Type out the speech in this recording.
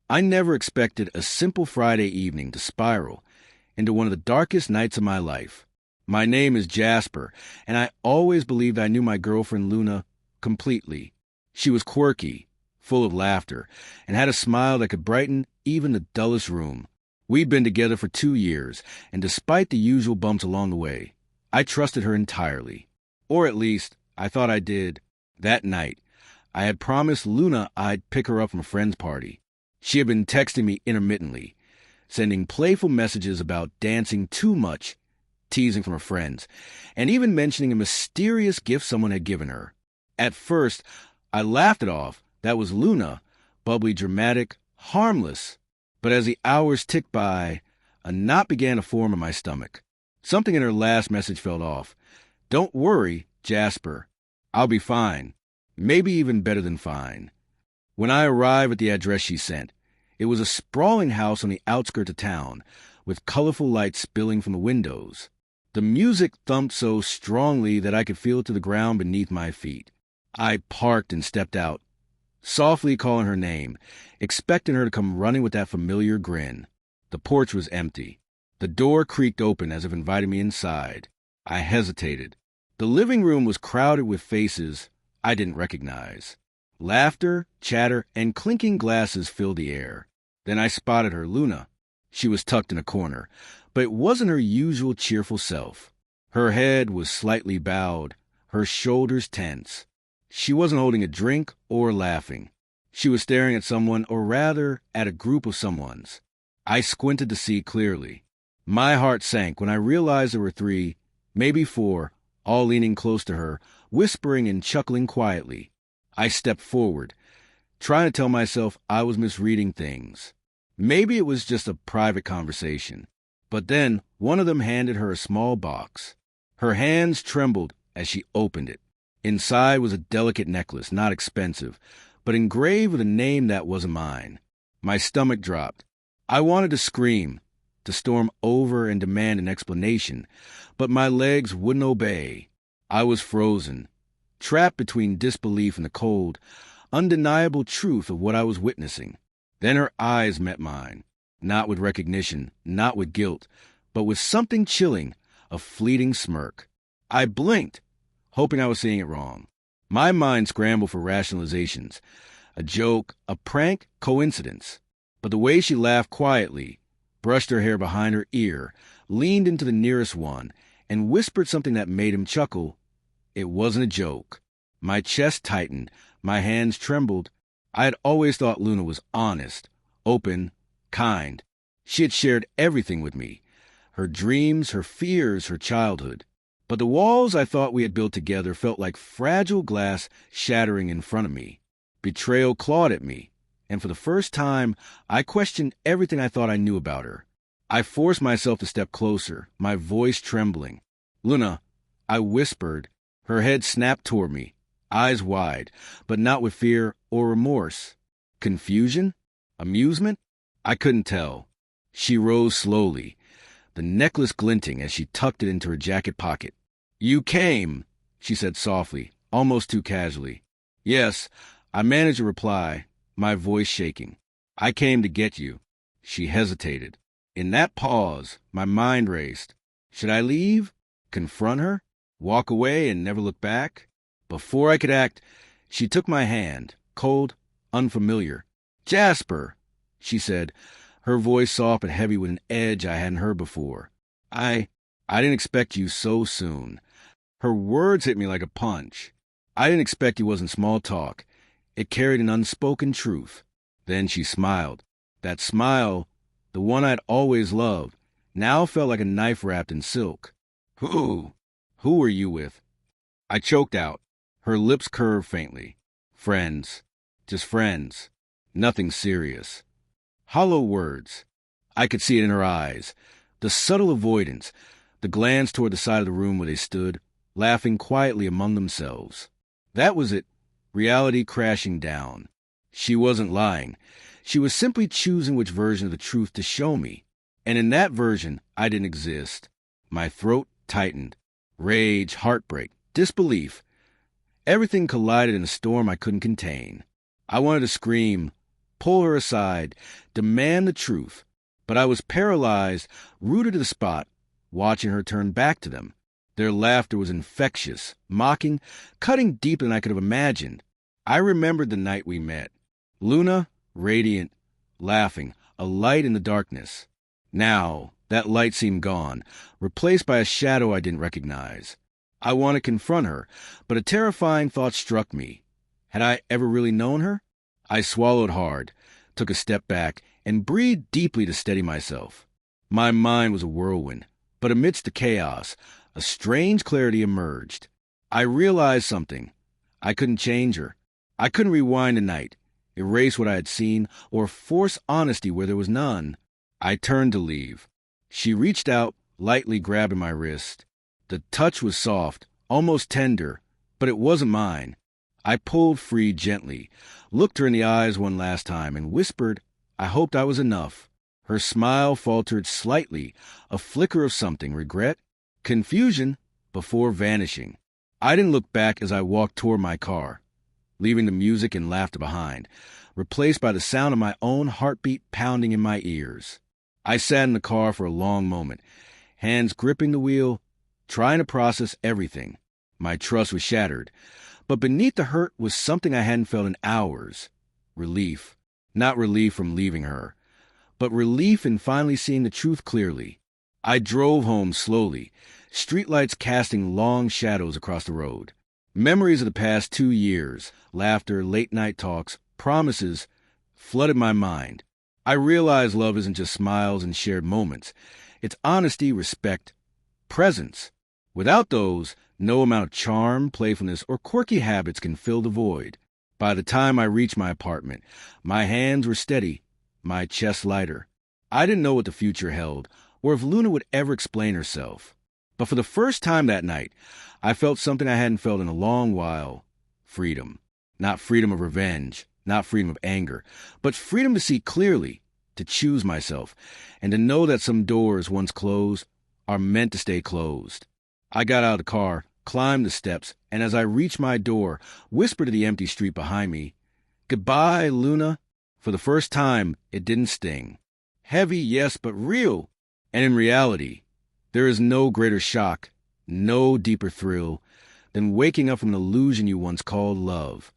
I never expected a simple Friday evening to spiral into one of the darkest nights of my life. My name is Jasper, and I always believed I knew my girlfriend Luna completely. She was quirky, full of laughter, and had a smile that could brighten even the dullest room. We'd been together for 2 years, and despite the usual bumps along the way, I trusted her entirely. Or at least, I thought I did. That night, I had promised Luna I'd pick her up from a friend's party. She had been texting me intermittently, sending playful messages about dancing too much, teasing from her friends, and even mentioning a mysterious gift someone had given her. At first, I laughed it off. That was Luna, bubbly, dramatic, harmless. But as the hours ticked by, a knot began to form in my stomach. Something in her last message felt off. Don't worry, Jasper. I'll be fine. Maybe even better than fine. When I arrived at the address she sent, it was a sprawling house on the outskirts of town, with colorful lights spilling from the windows. The music thumped so strongly that I could feel it to the ground beneath my feet. I parked and stepped out, softly calling her name, expecting her to come running with that familiar grin. The porch was empty. The door creaked open as if inviting me inside. I hesitated. The living room was crowded with faces I didn't recognize. Laughter, chatter, and clinking glasses filled the air. Then I spotted her, Luna. She was tucked in a corner, but it wasn't her usual cheerful self. Her head was slightly bowed, her shoulders tense. She wasn't holding a drink or laughing. She was staring at someone, or rather, at a group of someones. I squinted to see clearly. My heart sank when I realized there were 3, maybe 4, all leaning close to her, whispering and chuckling quietly. I stepped forward, trying to tell myself I was misreading things. Maybe it was just a private conversation. But then one of them handed her a small box. Her hands trembled as she opened it. Inside was a delicate necklace, not expensive, but engraved with a name that wasn't mine. My stomach dropped. I wanted to scream, to storm over and demand an explanation, but my legs wouldn't obey. I was frozen, trapped between disbelief and the cold, undeniable truth of what I was witnessing. Then her eyes met mine, not with recognition, not with guilt, but with something chilling, a fleeting smirk. I blinked, hoping I was seeing it wrong. My mind scrambled for rationalizations. A joke, a prank, coincidence. But the way she laughed quietly, brushed her hair behind her ear, leaned into the nearest one, and whispered something that made him chuckle, it wasn't a joke. My chest tightened, my hands trembled. I had always thought Luna was honest, open, kind. She had shared everything with me, her dreams, her fears, her childhood. But the walls I thought we had built together felt like fragile glass shattering in front of me. Betrayal clawed at me, and for the first time, I questioned everything I thought I knew about her. I forced myself to step closer, my voice trembling. Luna, I whispered. Her head snapped toward me, eyes wide, but not with fear or remorse. Confusion? Amusement? I couldn't tell. She rose slowly, the necklace glinting as she tucked it into her jacket pocket. You came, she said softly, almost too casually. Yes, I managed to reply, my voice shaking. I came to get you. She hesitated. In that pause, my mind raced. Should I leave? Confront her? Walk away and never look back? Before I could act, she took my hand, cold, unfamiliar. Jasper, she said, her voice soft but heavy with an edge I hadn't heard before. I didn't expect you so soon. Her words hit me like a punch. I didn't expect it wasn't small talk. It carried an unspoken truth. Then she smiled. That smile, the one I'd always loved, now felt like a knife wrapped in silk. Who were you with? I choked out. Her lips curved faintly. Friends. Just friends. Nothing serious. Hollow words. I could see it in her eyes. The subtle avoidance. The glance toward the side of the room where they stood, laughing quietly among themselves. That was it. Reality crashing down. She wasn't lying. She was simply choosing which version of the truth to show me. And in that version, I didn't exist. My throat tightened. Rage, heartbreak, disbelief. Everything collided in a storm I couldn't contain. I wanted to scream, pull her aside, demand the truth. But I was paralyzed, rooted to the spot, watching her turn back to them. Their laughter was infectious, mocking, cutting deeper than I could have imagined. I remembered the night we met. Luna, radiant, laughing, a light in the darkness. Now, that light seemed gone, replaced by a shadow I didn't recognize. I wanted to confront her, but a terrifying thought struck me. Had I ever really known her? I swallowed hard, took a step back, and breathed deeply to steady myself. My mind was a whirlwind, but amidst the chaos, a strange clarity emerged. I realized something. I couldn't change her. I couldn't rewind the night, erase what I had seen, or force honesty where there was none. I turned to leave. She reached out, lightly grabbing my wrist. The touch was soft, almost tender, but it wasn't mine. I pulled free gently, looked her in the eyes one last time, and whispered, I hoped I was enough. Her smile faltered slightly, a flicker of something, regret, confusion, before vanishing. I didn't look back as I walked toward my car, leaving the music and laughter behind, replaced by the sound of my own heartbeat pounding in my ears. I sat in the car for a long moment, hands gripping the wheel, trying to process everything. My trust was shattered, but beneath the hurt was something I hadn't felt in hours. Relief. Not relief from leaving her, but relief in finally seeing the truth clearly. I drove home slowly, streetlights casting long shadows across the road. Memories of the past 2 years, laughter, late-night talks, promises, flooded my mind. I realized love isn't just smiles and shared moments. It's honesty, respect, presence. Without those, no amount of charm, playfulness, or quirky habits can fill the void. By the time I reached my apartment, my hands were steady, my chest lighter. I didn't know what the future held, or if Luna would ever explain herself. But for the first time that night, I felt something I hadn't felt in a long while. Freedom. Not freedom of revenge, not freedom of anger, but freedom to see clearly, to choose myself, and to know that some doors, once closed, are meant to stay closed. I got out of the car, climbed the steps, and as I reached my door, whispered to the empty street behind me, Goodbye, Luna. For the first time, it didn't sting. Heavy, yes, but real. And in reality, there is no greater shock, no deeper thrill, than waking up from an illusion you once called love.